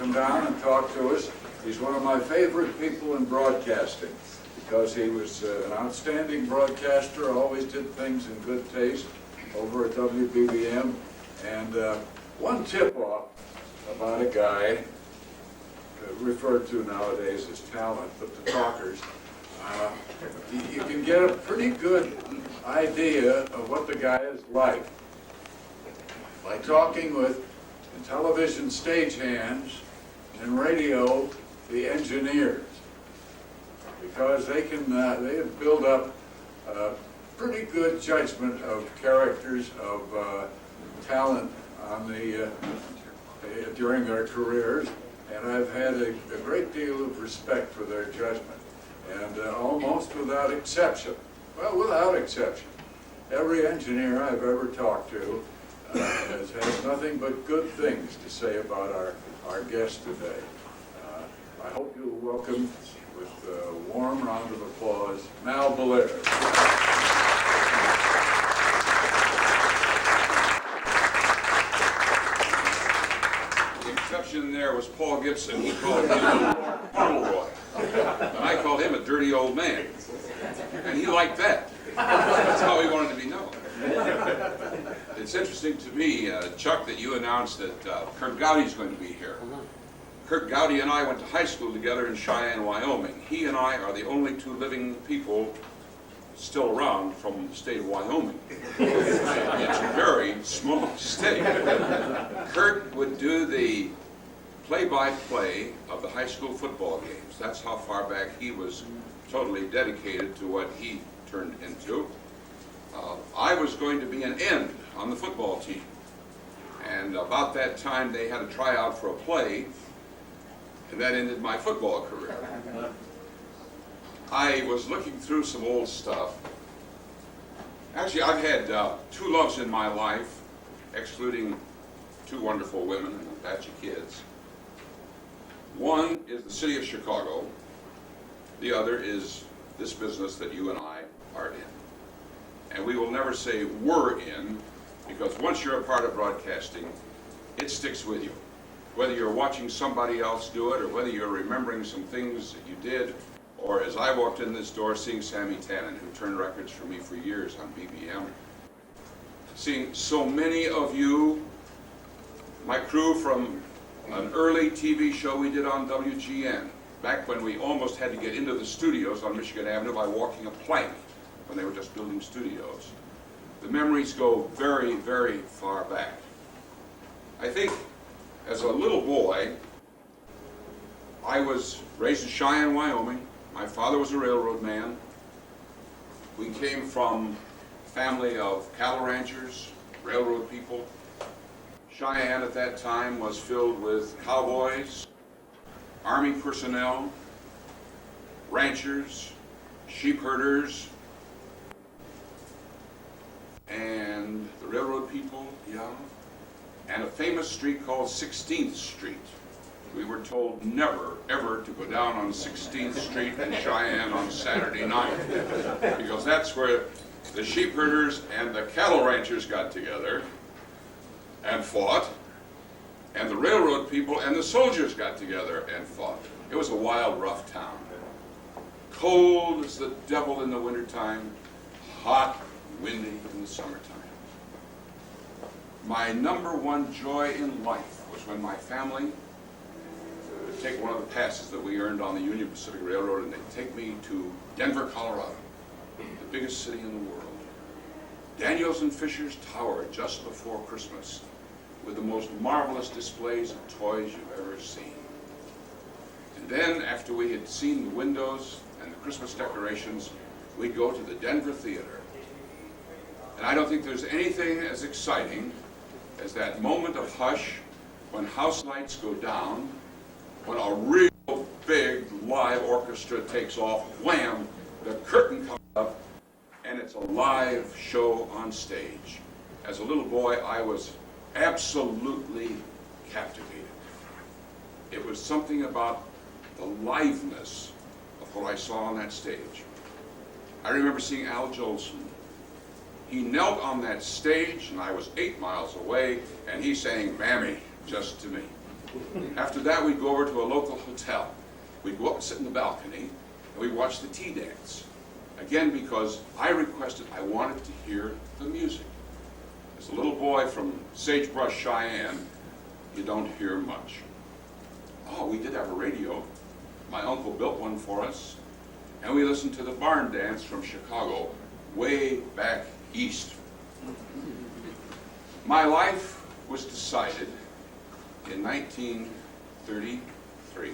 come down and talk to us. He's one of my favorite people in broadcasting because he was an outstanding broadcaster, always did things in good taste over at WBBM. And one tip-off about a guy referred to nowadays as talent, but the talkers, you can get a pretty good idea of what the guy is like by talking with television stagehands and radio the engineers, because they have built up a pretty good judgment of characters, of talent on the during their careers, and I've had a great deal of respect for their judgment. And almost without exception, well, without exception, every engineer I've ever talked to has had nothing but good things to say about our guest today. I hope you'll welcome, with a warm round of applause, Mal Bellairs. The exception there was Paul Gibson. He called him a puddle boy. And I called him a dirty old man. And he liked that. That's how he wanted to be known. It's interesting to me, Chuck, that you announced that Kurt Gowdy's going to be here. Kurt Gowdy and I went to high school together in Cheyenne, Wyoming. He and I are the only two living people still around from the state of Wyoming. It's a very small state. Kurt would do the play-by-play of the high school football games. That's how far back he was totally dedicated to what he turned into. I was going to be an end on the football team. And about that time they had a tryout for a play, and that ended my football career. I was looking through some old stuff. Actually, I've had two loves in my life, excluding two wonderful women and a batch of kids. One is the city of Chicago. The other is this business that you and I are in. And we will never say we're in, because once you're a part of broadcasting, it sticks with you. Whether you're watching somebody else do it, or whether you're remembering some things that you did, or as I walked in this door seeing Sammy Tannen, who turned records for me for years on BBM, seeing so many of you, my crew from an early TV show we did on WGN, back when we almost had to get into the studios on Michigan Avenue by walking a plank, when they were just building studios. The memories go very, very far back. I think as a little boy, I was raised in Cheyenne, Wyoming. My father was a railroad man. We came from a family of cattle ranchers, railroad people. Cheyenne at that time was filled with cowboys, Army personnel, ranchers, sheep herders, and the railroad people, yeah, and a famous street called 16th Street. We were told never, ever to go down on 16th Street in Cheyenne on Saturday night, because that's where the sheep herders and the cattle ranchers got together and fought, and the railroad people and the soldiers got together and fought. It was a wild, rough town. Cold as the devil in the wintertime, hot, windy in the summertime. My number one joy in life was when my family would take one of the passes that we earned on the Union Pacific Railroad, and they'd take me to Denver, Colorado, the biggest city in the world. Daniels and Fisher's Tower just before Christmas, with the most marvelous displays of toys you've ever seen. And then, after we had seen the windows and the Christmas decorations, we'd go to the Denver Theater. And I don't think there's anything as exciting as that moment of hush when house lights go down, when a real big live orchestra takes off, wham, the curtain comes up, and it's a live show on stage. As a little boy, I was absolutely captivated. It was something about the liveness of what I saw on that stage. I remember seeing Al Jolson. He knelt on that stage, and I was 8 miles away, and he sang Mammy just to me. After that, we'd go over to a local hotel. We'd go up and sit in the balcony, and we'd watch the tea dance. Again, because I requested, I wanted to hear the music. As a little boy from Sagebrush, Cheyenne, you don't hear much. Oh, we did have a radio. My uncle built one for us, and we listened to the barn dance from Chicago, way back east. My life was decided in 1933.